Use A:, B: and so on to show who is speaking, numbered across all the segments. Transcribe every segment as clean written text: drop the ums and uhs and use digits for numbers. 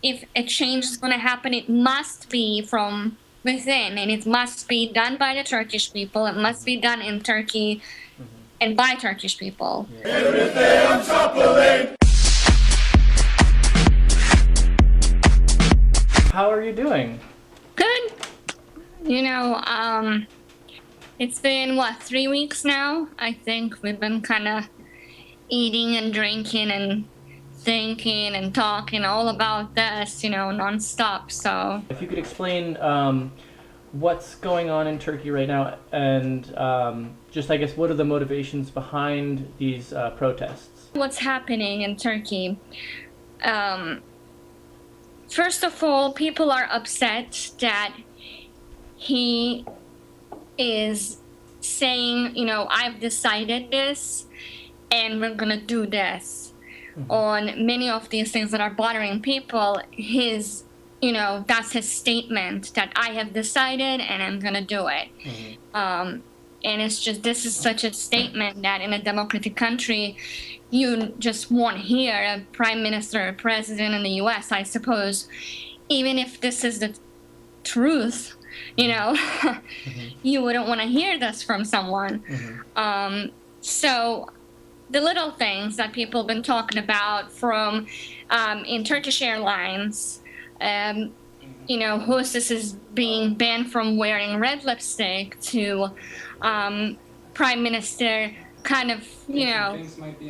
A: if a change is going to happen, it must be from within, and it must be done by the Turkish people. It must be done in Turkey and by Turkish people.
B: How are you doing?
A: Good. It's been, 3 weeks now? I think we've been kind of eating and drinking and thinking and talking all about this, nonstop. So
B: If you could explain what's going on in Turkey right now, and just, I guess, what are the motivations behind these protests?
A: what's happening in Turkey? First of all, people are upset that he is saying, I've decided this and we're going to do this. On many of these things that are bothering people, that's his statement that I have decided and I'm going to do it. And it's just, this is such a statement that in a democratic country, you just won't hear a prime minister or president in the U.S., I suppose, even if this is the truth, you wouldn't want to hear this from someone. So the little things that people have been talking about from in Turkish Airlines, hostesses being banned from wearing red lipstick to Prime Minister kind of,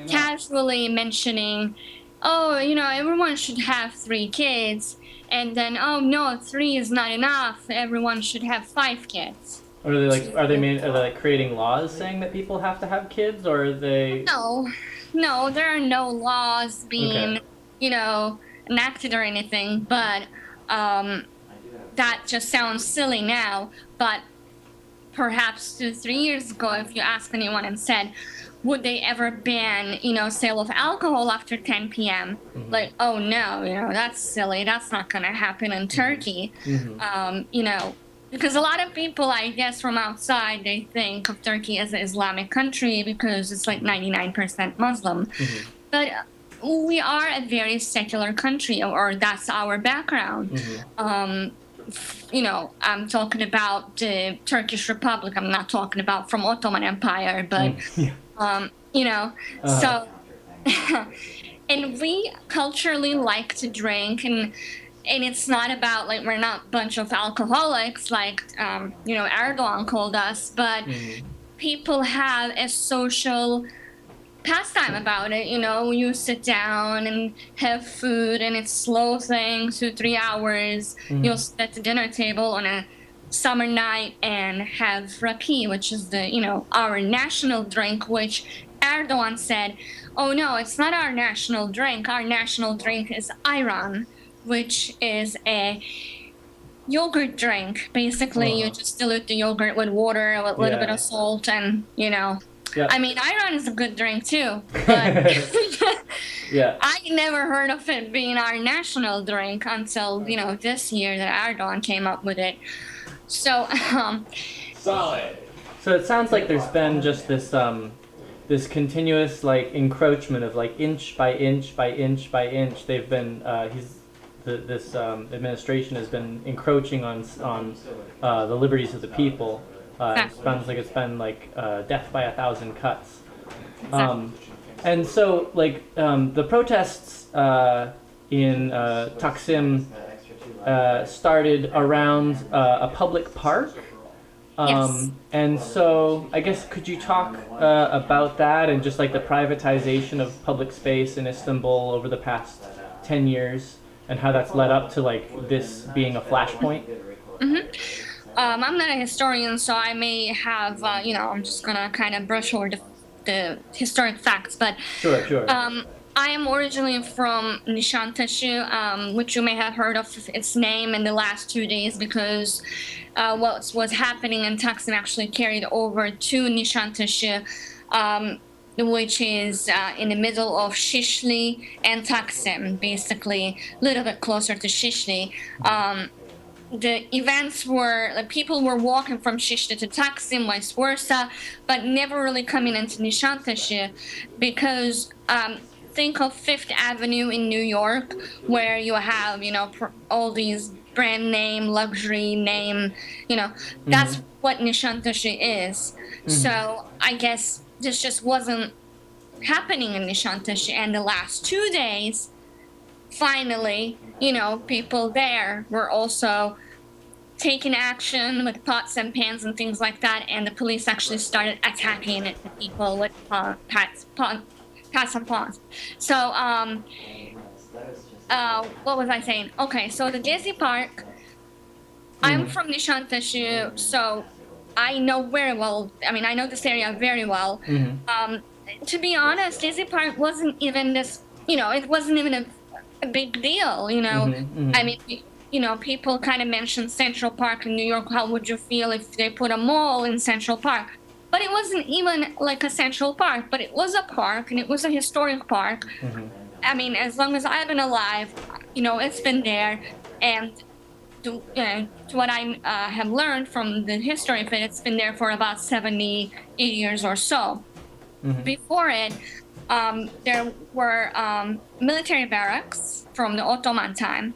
A: casually mentioning, everyone should have 3 kids. And then, oh no, 3 is not enough. Everyone should have 5 kids.
B: Are they creating laws saying that people have to have kids, or are they?
A: No, there are no laws being, enacted or anything. But that just sounds silly now. But perhaps 2-3 years ago, if you ask anyone and said, would they ever ban, sale of alcohol after 10 p.m.? Like, oh no, that's silly. That's not going to happen in Turkey. Because a lot of people, I guess, from outside, they think of Turkey as an Islamic country because it's like 99% Muslim. But we are a very secular country, or that's our background. I'm talking about the Turkish Republic. I'm not talking about from Ottoman Empire, but, so, and we culturally like to drink, and it's not about, like, we're not a bunch of alcoholics, like, Erdogan called us, but people have a social pastime about it. You sit down and have food, and it's slow thing, 2-3 hours. You'll sit at the dinner table on a summer night and have raki, which is our national drink, which Erdogan said, oh no, it's not our national drink. Our national drink is ayran, which is a yogurt drink. Basically, you just dilute the yogurt with water, with a little bit of salt, and I mean, ayran is a good drink too, but I never heard of it being our national drink until, this year that Erdogan came up with it. So,
B: Solid. So it sounds like there's been just this this continuous, like, encroachment of, like, inch by inch by inch by inch. They've been this administration has been encroaching on the liberties of the people. It sounds like it's been like death by 1,000 cuts. And so, like, the protests in Taksim started around a public park. And so, I guess, could you talk about that and just, like, the privatization of public space in Istanbul over the past 10 years and how that's led up to, like, this being a flashpoint?
A: I'm not a historian, so I may have, I'm just going to kind of brush over the historic facts. But
B: Sure.
A: I am originally from Nişantaşı, which you may have heard of its name in the last 2 days because what was happening in Taksim actually carried over to Nişantaşı, which is in the middle of Şişli and Taksim, basically a little bit closer to Şişli. The events were, like, people were walking from Şişli to Taksim, vice versa, but never really coming into Nişantaşı because think of Fifth Avenue in New York, where you have, all these brand name, luxury name, that's what Nishantashi is. So I guess this just wasn't happening in Nishantashi. And the last 2 days, finally, people there were also taking action with pots and pans and things like that, and the police actually started attacking the people with pots and pans. So, what was I saying? Okay, so the Gezi Park, I'm from Nishantashi, so I know very well, I know this area very well. To be honest, Gezi Park wasn't even this, it wasn't even a big deal, I mean, people kind of mentioned Central Park in New York. How would you feel if they put a mall in Central Park? But it wasn't even like a Central Park, but it was a park, and it was a historic park. As long as I've been alive, it's been there. And to what I have learned from the history of it, it's been there for about 70, 80 years or so. Before it, there were military barracks from the Ottoman time,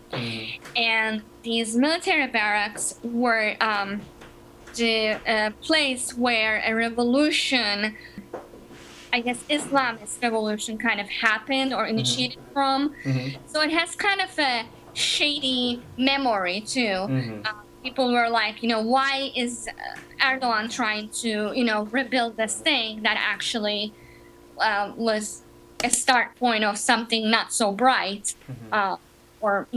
A: and these military barracks were the place where a revolution, I guess Islamist revolution, kind of happened or initiated from. So it has kind of a shady memory too. People were like, why is Erdogan trying to, rebuild this thing that actually was a start point of something not so bright, or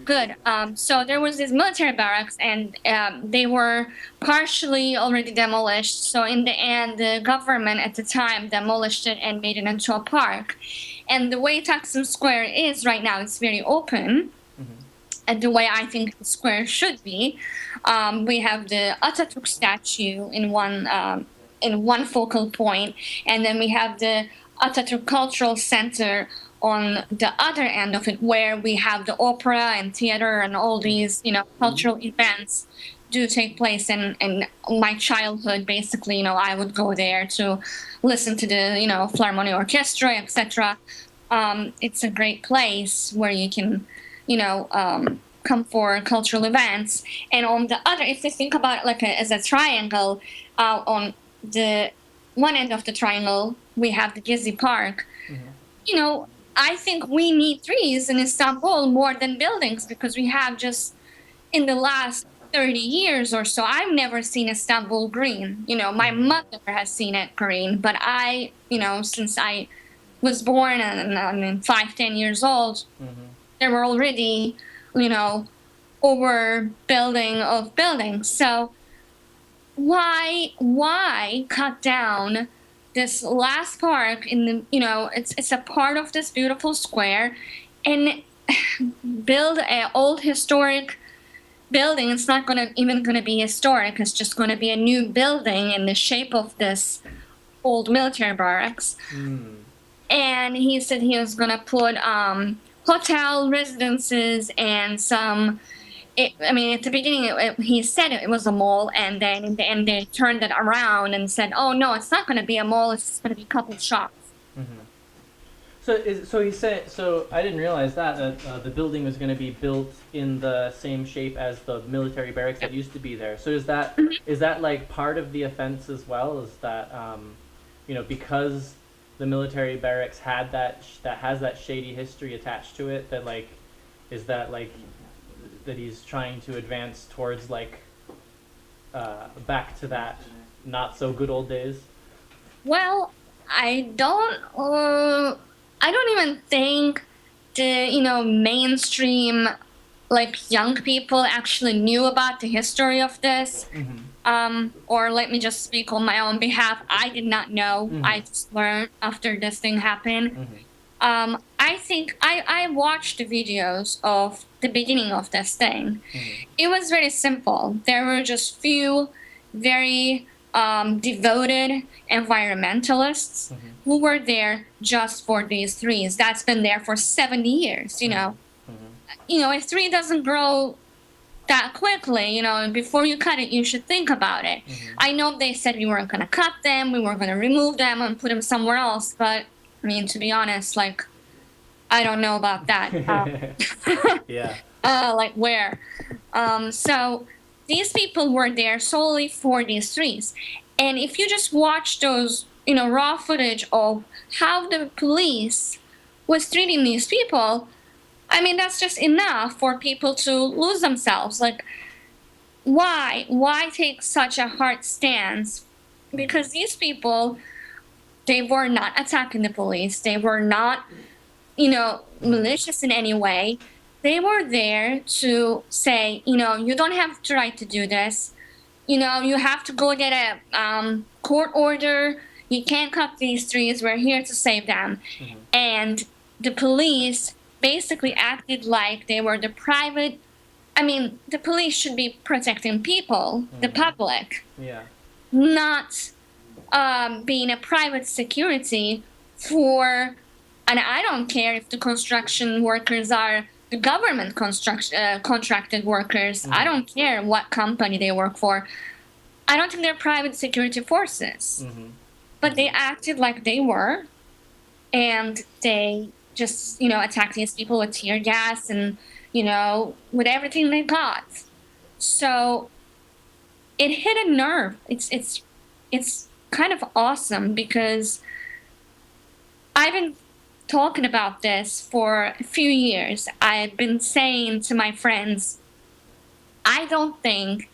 A: good. So there was this military barracks, and they were partially already demolished. So in the end, the government at the time demolished it and made it into a park. And the way Taksim Square is right now, it's very open. And the way I think the square should be, we have the Atatürk statue in one focal point, and then we have the Atatürk Cultural Center on the other end of it, where we have the opera and theater and all these, cultural events do take place. And in my childhood, basically, I would go there to listen to the, Philharmonic Orchestra, etc. It's a great place where you can, come for cultural events. And on the other, if you think about it as a triangle, on the one end of the triangle, we have the Gezi Park. I think we need trees in Istanbul more than buildings, because we have just, in the last 30 years or so, I've never seen Istanbul green. My mother has seen it green, but I, since I was born and I'm 5-10 years old, there were already, overbuilding of buildings. So why cut down this last park in the, it's a part of this beautiful square, and build an old historic building? It's not even going to be historic. It's just going to be a new building in the shape of this old military barracks. And he said he was going to put hotel residences and some. At the beginning, he said it was a mall, and then in the end, they turned it around and said, "Oh no, it's not going to be a mall. It's just going to be a couple shops."
B: So he said. So I didn't realize that the building was going to be built in the same shape as the military barracks that used to be there. So is that like part of the offense as well? Is that because the military barracks had has that shady history attached to it, that is that that he's trying to advance towards back to that not so good old days?
A: Well, I don't even think the mainstream young people actually knew about the history of this. Or let me just speak on my own behalf. I did not know. I just learned after this thing happened. I think I watched the videos of the beginning of this thing. It was very simple. There were just few very devoted environmentalists who were there just for these trees. That's been there for 70 years, a tree doesn't grow that quickly, before you cut it, you should think about it. I know they said we weren't going to cut them, we were going to remove them and put them somewhere else, but to be honest, I don't know about that.
B: Yeah.
A: Like where? So these people were there solely for these trees. And if you just watch those, raw footage of how the police was treating these people, I mean, that's just enough for people to lose themselves. Like, why? Why take such a hard stance? Because these people, they were not attacking the police. They were not, malicious in any way. They were there to say, you don't have the right to do this. You have to go get a court order. You can't cut these trees. We're here to save them.
B: Mm-hmm.
A: And the police basically acted like they were the private. I mean, the police should be protecting people, the public,
B: Yeah.
A: not being a private security for. And I don't care if the construction workers are the government contracted workers. I don't care what company they work for. I don't think they're private security forces. But they acted like they were, and they just, attacked these people with tear gas and, with everything they got. So it hit a nerve. It's kind of awesome because I've been talking about this for a few years. I've been saying to my friends, I don't think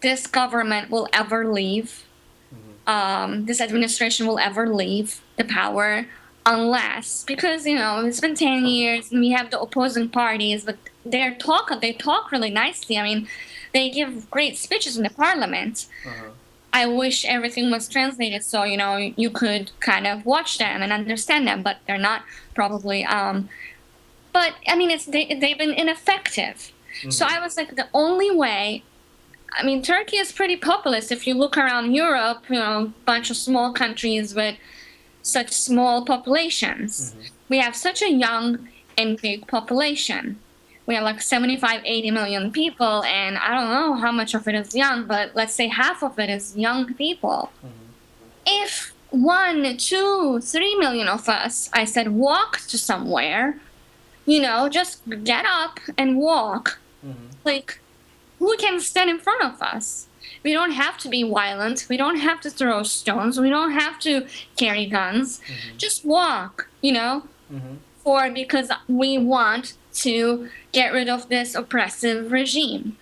A: this government will ever leave. This administration will ever leave the power unless, because, it's been 10 years and we have the opposing parties, but they talk really nicely. I mean, they give great speeches in the parliament. I wish everything was translated so, you could kind of watch them and understand them, but they're not probably. But, I mean, they've been ineffective. So I was like, the only way, I mean, Turkey is pretty populous. If you look around Europe, a bunch of small countries with such small populations. We have such a young and big population. We have like 75, 80 million people, and I don't know how much of it is young, but let's say half of it is young people. If 1, 2, 3 million of us, I said, walk to somewhere, just get up and walk, like, who can stand in front of us? We don't have to be violent. We don't have to throw stones. We don't have to carry guns. Just walk, because we want to get rid of this oppressive regime.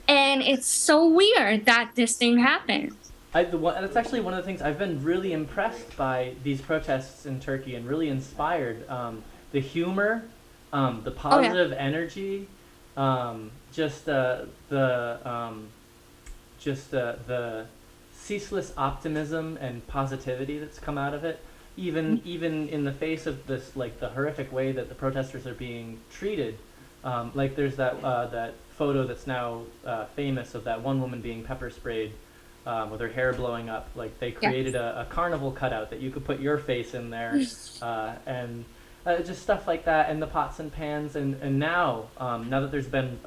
A: And it's so weird that this thing happened.
B: That's actually one of the things I've been really impressed by these protests in Turkey and really inspired. The humor, the positive energy, just the ceaseless optimism and positivity that's come out of it. Even in the face of this, like the horrific way that the protesters are being treated, like there's that photo that's now famous of that one woman being pepper sprayed with her hair blowing up. Like they created a carnival cutout that you could put your face in there, and just stuff like that, and the pots and pans, and now that there's been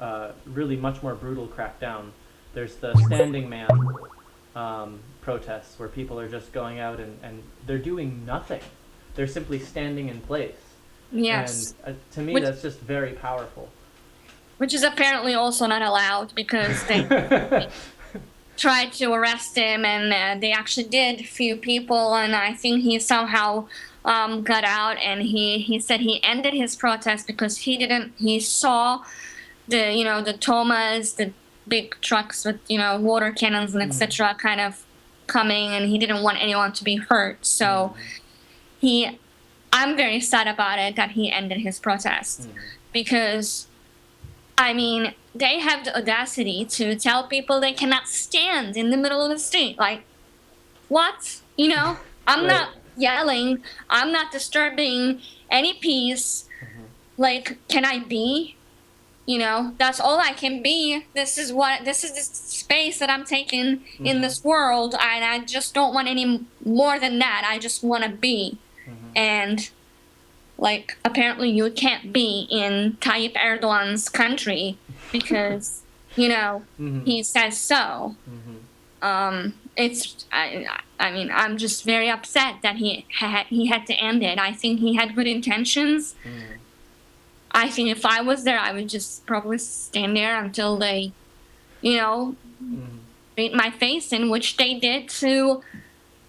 B: really much more brutal crackdown, there's the Standing Man protests where people are just going out and they're doing nothing. They're simply standing in place.
A: Yes.
B: And to me, that's just very powerful.
A: Which is apparently also not allowed because they tried to arrest him, and they actually did, a few people, and I think he somehow got out, and he said he ended his protest because he saw the Thomas, the big trucks with water cannons and etc. kind of coming, and he didn't want anyone to be hurt. So I'm very sad about it that he ended his protest because, I mean, they have the audacity to tell people they cannot stand in the middle of the street. Like, what? I'm not yelling. I'm not disturbing any peace. Like, can I be? That's all I can be. This is the space that I'm taking in this world, and I just don't want any more than that. I just want to be. And, like, apparently you can't be in Tayyip Erdogan's country because, he says so. I mean, I'm just very upset that he had to end it. I think he had good intentions. I think if I was there, I would just probably stand there until they, you know, beat my face in, which they did to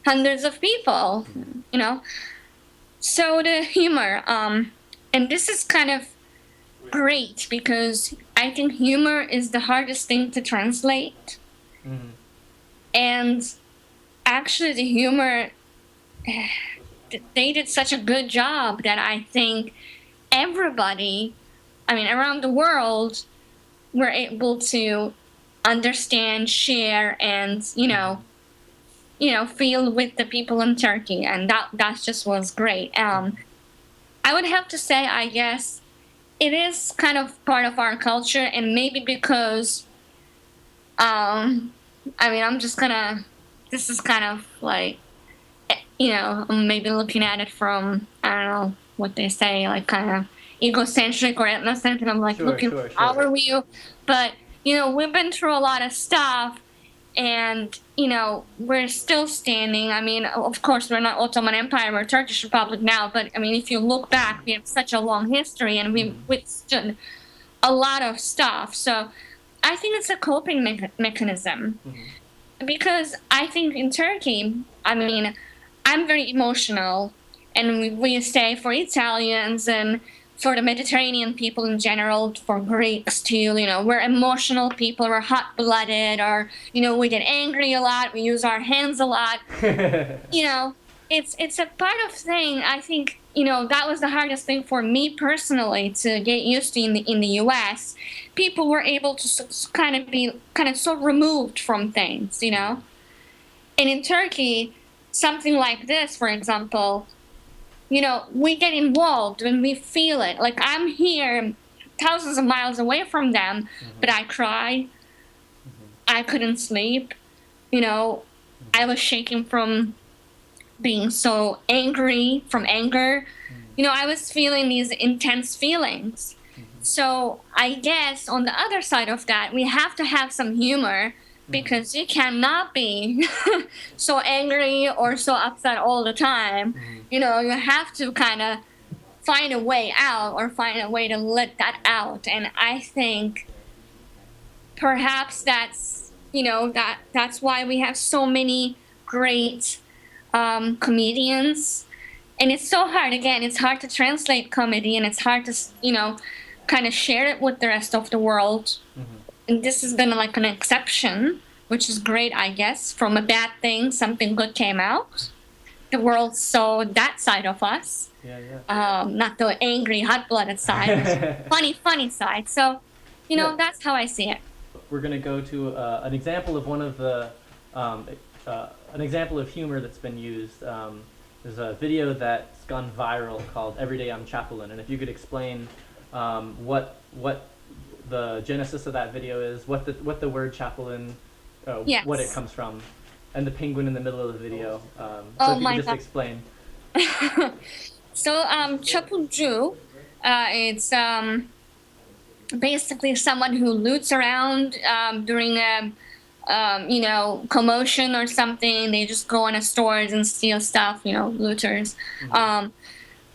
A: hundreds of people, you know. So the humor, and this is kind of great because I think humor is the hardest thing to translate. And actually the humor, they did such a good job that I think everybody, I mean, around the world, were able to understand, share, and feel with the people in Turkey, and that just was great. I would have to say, I guess, it is kind of part of our culture, and maybe because, I mean, this is kind of like, I'm maybe looking at it from, I don't know what they say, like kind of egocentric or ethnocentric. I'm like looking for our view, but we've been through a lot of stuff, and we're still standing. I mean, of course, we're not Ottoman Empire, we're Turkish Republic now, but I mean, if you look back, we have such a long history, and we've withstood a lot of stuff. So I think it's a coping mechanism, because I think in Turkey, I mean, I'm very emotional, and we say for Italians and for the Mediterranean people in general, for Greeks too, we're emotional people, we're hot-blooded, or, we get angry a lot, we use our hands a lot. It's a part of thing. I think, that was the hardest thing for me personally to get used to in the US. People were able to kind of so removed from things, And in Turkey, something like this, for example, we get involved when we feel it. Like, I'm here thousands of miles away from them, but I cried. I couldn't sleep. I was shaking from being so angry, from anger. I was feeling these intense feelings. So I guess on the other side of that, we have to have some humor, because you cannot be so angry or so upset all the time. You have to kind of find a way out, or find a way to let that out. And I think perhaps that's, that's why we have so many great comedians. And it's so hard, again, it's hard to translate comedy, and it's hard to, kind of share it with the rest of the world. And this has been like an exception, which is great, I guess. From a bad thing, something good came out. The world saw that side of us. Not the angry, hot-blooded side. funny side. So, that's how I see it.
B: We're going to go to an example of one of the, an example of humor that's been used. There's a video that's gone viral called Every Day I'm Chaplain. And if you could explain what the genesis of that video is, what the word chaplain,
A: Yes.
B: what it comes from, and the penguin in the middle of the video. So
A: Oh
B: if you
A: my
B: could just
A: God.
B: explain.
A: So, çapulcu, it's basically someone who loots around during a, commotion or something. They just go into stores and steal stuff, looters.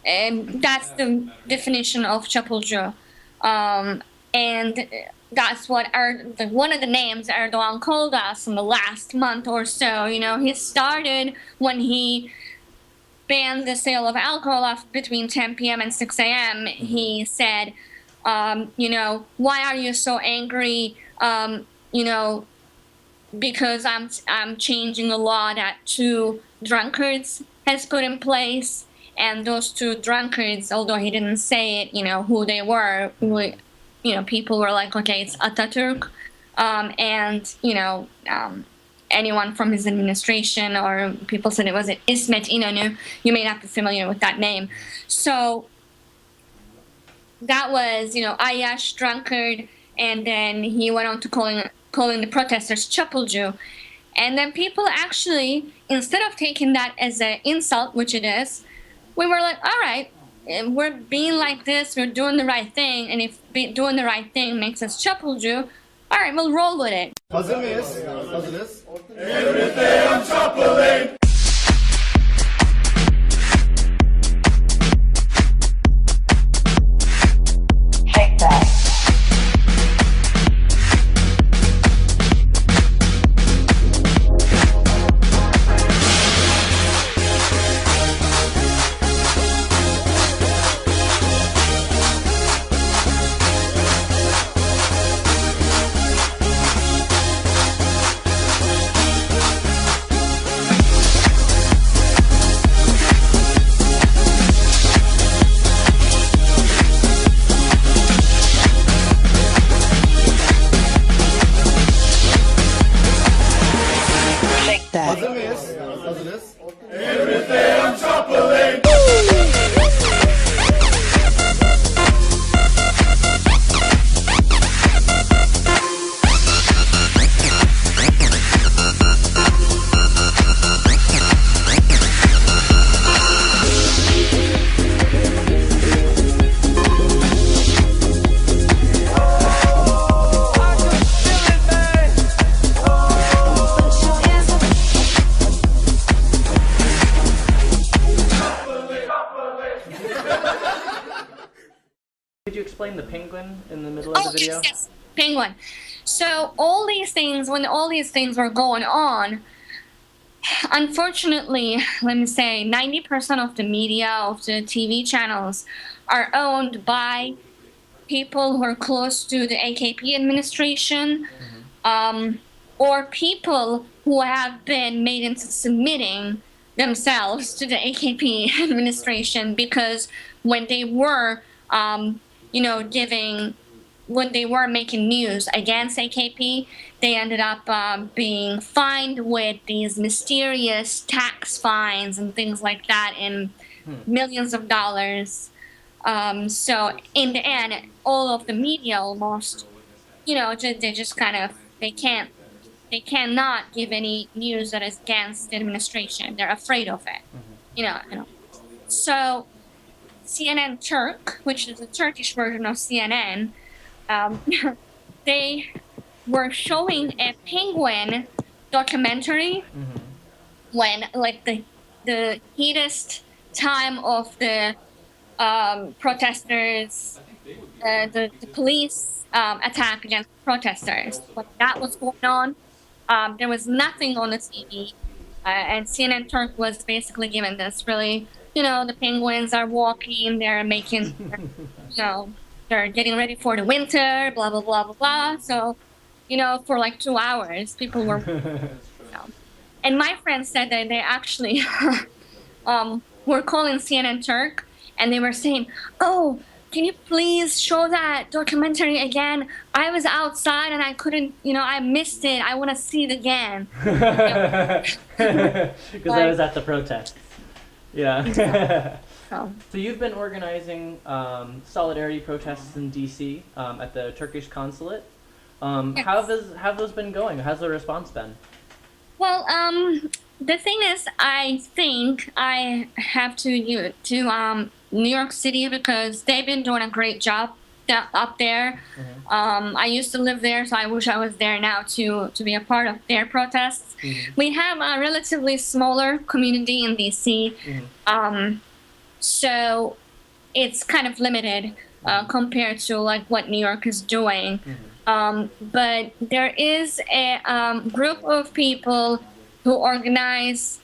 A: And that's the definition of çapulcu. And that's what one of the names Erdogan called us in the last month or so. He started when he banned the sale of alcohol between 10 p.m. and 6 a.m. He said, why are you so angry? Because I'm changing a law that 2 drunkards has put in place, and those 2 drunkards, although he didn't say it, who they were, people were like, okay, it's Atatürk, and anyone from his administration, or people said it was İsmet İnönü. You may not be familiar with that name. So that was, Ayash, drunkard, and then he went on to calling the protesters çapulcu. And then people actually, instead of taking that as an insult, which it is, we were like, all right, we're being like this, we're doing the right thing, and if doing the right thing makes us çapulcu, all right, we'll roll with it.
C: Hazır mıyız? Hazırız. Shake that. Shake that.
D: Hazır mıyız? Hazırız.
B: Could you explain the penguin in the middle of the video?
A: Yes. Penguin. So when all these things were going on, unfortunately, let me say, 90% of the media, of the TV channels, are owned by people who are close to the AKP administration, or people who have been made into submitting themselves to the AKP administration, because when they were, when they were making news against AKP, they ended up being fined with these mysterious tax fines and things like that in millions of dollars. So in the end, all of the media almost, they just kind of, they cannot give any news that is against the administration. They're afraid of it, So CNN Turk, which is a Turkish version of CNN, they were showing a penguin documentary when, like, the heatest time of the protesters, the police attack against protesters. When that was going on, there was nothing on the TV, and CNN Turk was basically given this really, the penguins are walking, they're making, they're getting ready for the winter, blah, blah, blah, blah, blah. So, for like 2 hours, people were, and my friend said that they actually were calling CNN Turk, and they were saying, "Oh, can you please show that documentary again? I was outside and I couldn't, I missed it. I want to see it again."
B: Because I was at the protest. Yeah.
A: So
B: So you've been organizing solidarity protests in DC at the Turkish consulate.
A: Yes.
B: How have those been going? How's the response been?
A: Well, the thing is, I think I have to New York City, because they've been doing a great job up there. I used to live there, so I wish I was there now to be a part of their protests. We have a relatively smaller community in DC, so it's kind of limited compared to like what New York is doing. But there is a group of people who organize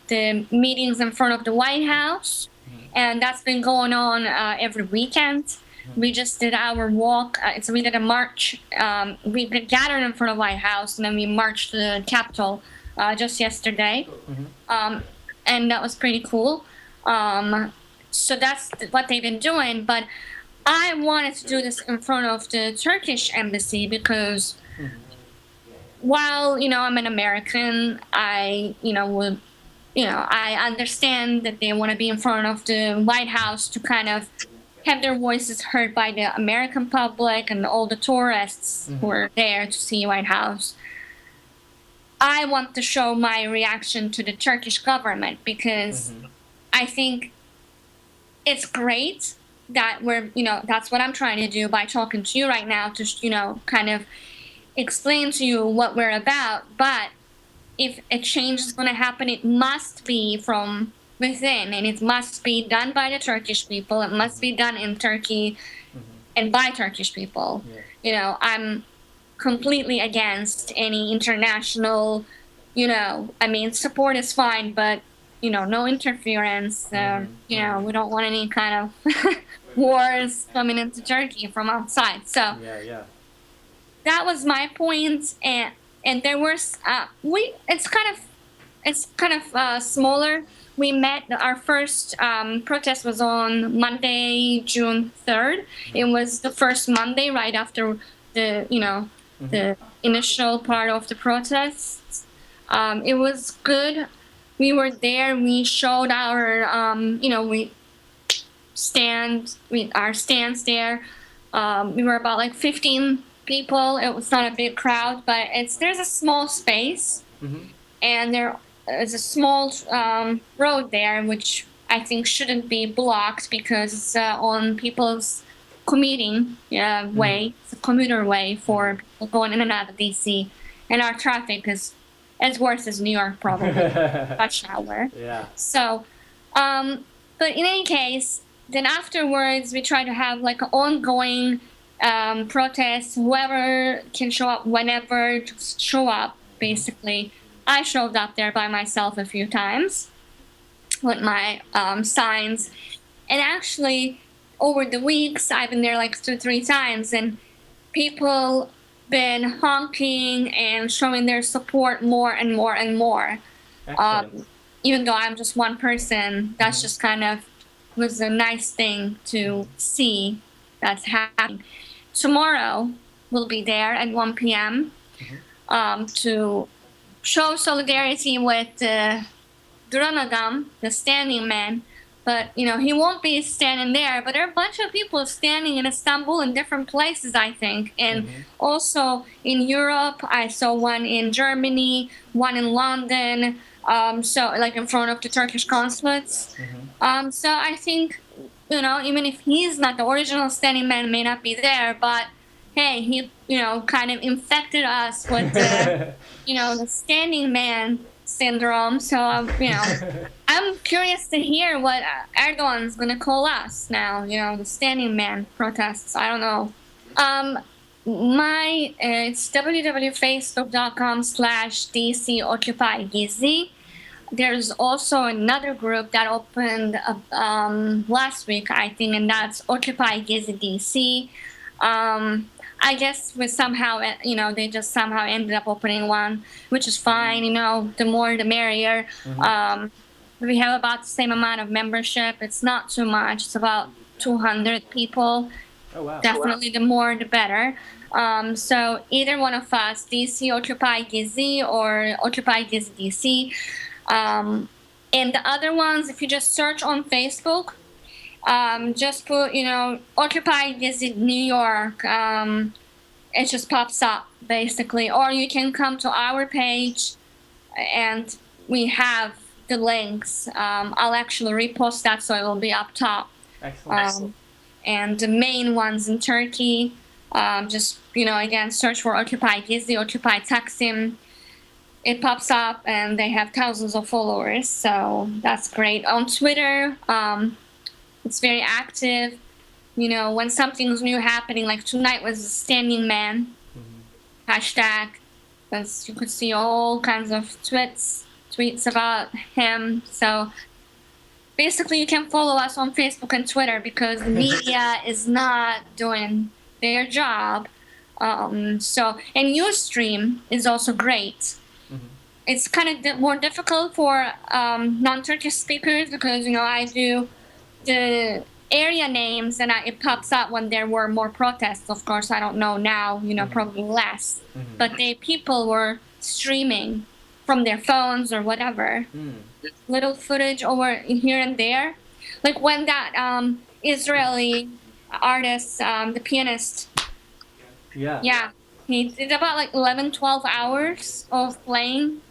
A: the meetings in front of the White House, and that's been going on every weekend. We just did our walk. So we did a march. We gathered in front of the White House, and then we marched to the Capitol just yesterday, and that was pretty cool. So that's what they've been doing. But I wanted to do this in front of the Turkish embassy because while, I'm an American, I understand that they want to be in front of the White House to kind of have their voices heard by the American public and all the tourists who are there to see White House. I want to show my reaction to the Turkish government because I think it's great that we're, that's what I'm trying to do by talking to you right now, to, kind of explain to you what we're about. But if a change is going to happen, it must be from within, and it must be done by the Turkish people. It must be done in Turkey and by Turkish people.
B: Yeah.
A: You know, I'm completely against any international, you know, I mean, support is fine, but, you know, no interference. You know, we don't want any kind of wars coming into Turkey from outside. So
B: Yeah.
A: that was my point. And there was, it's kind of smaller. We met, our first protest was on Monday, June 3rd. It was the first Monday right after the, you know, the initial part of the protests. It was good. We were there. We showed our, you know, our stands there. We were about like 15 people. It was not a big crowd, but there's a small space, and there is a small road there, which I think shouldn't be blocked because it's on people's commuting way. It's a commuter way for people going in and out of DC, and our traffic is as worse as New York probably rush hour.
B: Yeah.
A: So, but in any case, then afterwards we try to have like an ongoing protest. Whoever can show up whenever, just show up. Basically, I showed up there by myself a few times with my signs, and actually over the weeks I've been there like 2-3 times, and people been honking and showing their support more and more and more. Even though I'm just one person, that's just kind of was a nice thing to see that's happening. Tomorrow we'll be there at 1 p.m. To show solidarity with Duran Adam, the standing man. But, you know, he won't be standing there. But there are a bunch of people standing in Istanbul in different places, I think. And also in Europe, I saw one in Germany, one in London, so like in front of the Turkish consulates. So I think, you know, even if he's not the original standing man, may not be there, but hey, he, you know, kind of infected us with the, you know, the standing man syndrome. So, you know, I'm curious to hear what Erdogan's going to call us now, you know, the standing man protests. I don't know. It's www.facebook.com/DC Occupy Gezi. There's also another group that opened last week, I think, and that's Occupy Gezi DC. I guess we somehow, you know, they just somehow ended up opening one, which is fine. You know, the more the merrier. We have about the same amount of membership. It's not too much. It's about 200 people.
B: Oh, wow.
A: Definitely the more the better. So either one of us, DC Occupy Gezi or Occupy Gezi DC. And the other ones, if you just search on Facebook, just put, you know, Occupy Gezi New York. It just pops up, basically. Or you can come to our page, and we have the links. I'll actually repost that, so it will be up top.
B: Excellent.
A: And the main ones in Turkey, just, you know, again, search for Occupy Gezi, Occupy Taksim. It pops up, and they have thousands of followers, so that's great. On Twitter, it's very active. You know, when something's new happening, like tonight was the standing man hashtag, because you could see all kinds of tweets about him. So basically, you can follow us on Facebook and Twitter because the media is not doing their job. And Ustream is also great. It's kind of more difficult for non-Turkish speakers because, you know, I do the area names and it pops up when there were more protests. Of course, I don't know now, you know, probably less. But people were streaming from their phones or whatever. Little footage over here and there. Like when that Israeli artist, the pianist, he did about like 11-12 hours of playing.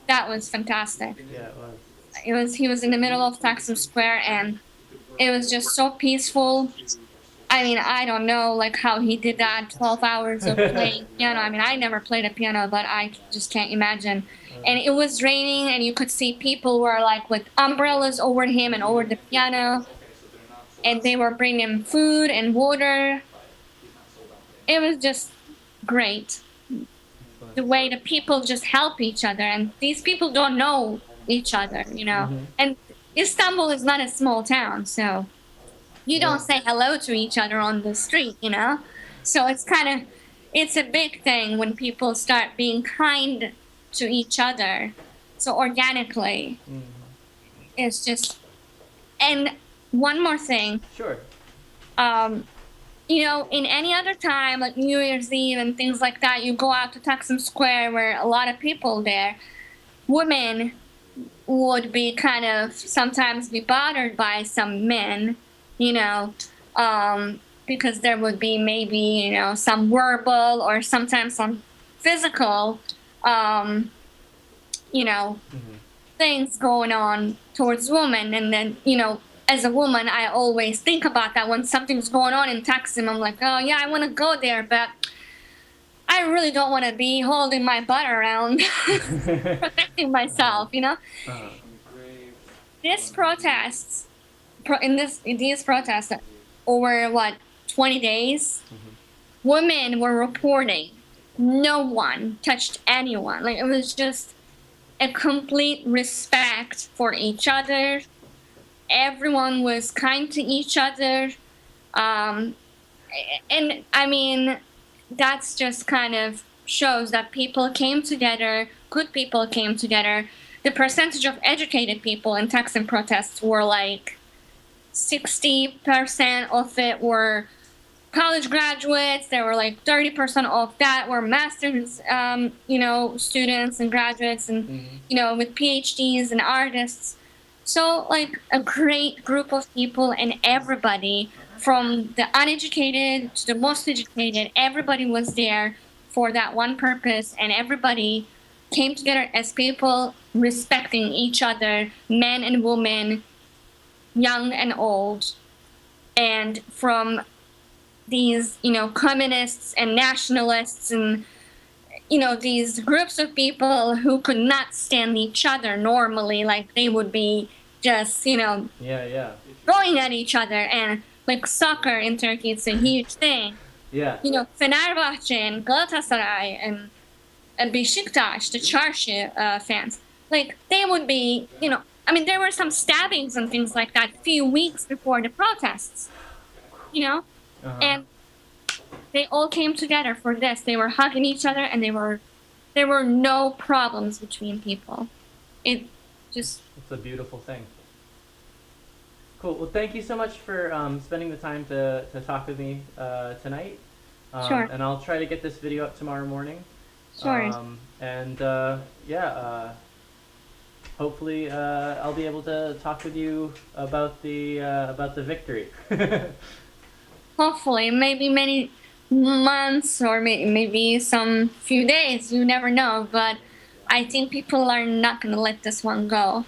A: That was fantastic.
B: Yeah, it was.
A: He was in the middle of Taksim Square, and it was just so peaceful. I mean, I don't know like how he did that 12 hours of playing piano. I mean, I never played a piano, but I just can't imagine. And it was raining, and you could see people were like with umbrellas over him and over the piano, and they were bringing food and water. It was just great. The way the people just help each other, and these people don't know each other, you know. And Istanbul is not a small town, so you don't say hello to each other on the street, you know. So it's a big thing when people start being kind to each other, so organically. It's just. And one more thing,
B: Sure.
A: you know, in any other time, like New Year's Eve and things like that, you go out to Taksim Square where a lot of people there, women would be kind of sometimes be bothered by some men, you know, because there would be maybe, you know, some verbal or sometimes some physical, you know, things going on towards women. And then, you know, as a woman, I always think about that when something's going on in Taksim. I'm like, oh yeah, I want to go there, but I really don't want to be holding my butt around, protecting myself, you know. These protests, these protests, over what 20 days, women were reporting. No one touched anyone. Like it was just a complete respect for each other. Everyone was kind to each other. And I mean, that's just kind of shows that people came together, good people came together. The percentage of educated people in Taksim protests were like 60% of it were college graduates. There were like 30% of that were master's, you know, students and graduates, and you know, with PhDs and artists. So like a great group of people, and everybody from the uneducated to the most educated, everybody was there for that one purpose, and everybody came together as people respecting each other, men and women, young and old. And from these, you know, communists and nationalists and, you know, these groups of people who could not stand each other normally, like they would be just, you know, going at each other. And like soccer in Turkey, it's a huge thing.
B: Yeah.
A: You know, Fenerbahce and Galatasaray and Beşiktaş, the Çarşı fans, like they would be, you know, I mean, there were some stabbings and things like that a few weeks before the protests, you know, and they all came together for this. They were hugging each other, and there were no problems between people. It's
B: a beautiful thing. Cool. Well, thank you so much for spending the time to talk with me tonight.
A: Sure.
B: And I'll try to get this video up tomorrow morning.
A: Sure.
B: Hopefully I'll be able to talk with you about the victory.
A: Hopefully, maybe many months or maybe some few days. You never know, but I think people are not going to let this one go.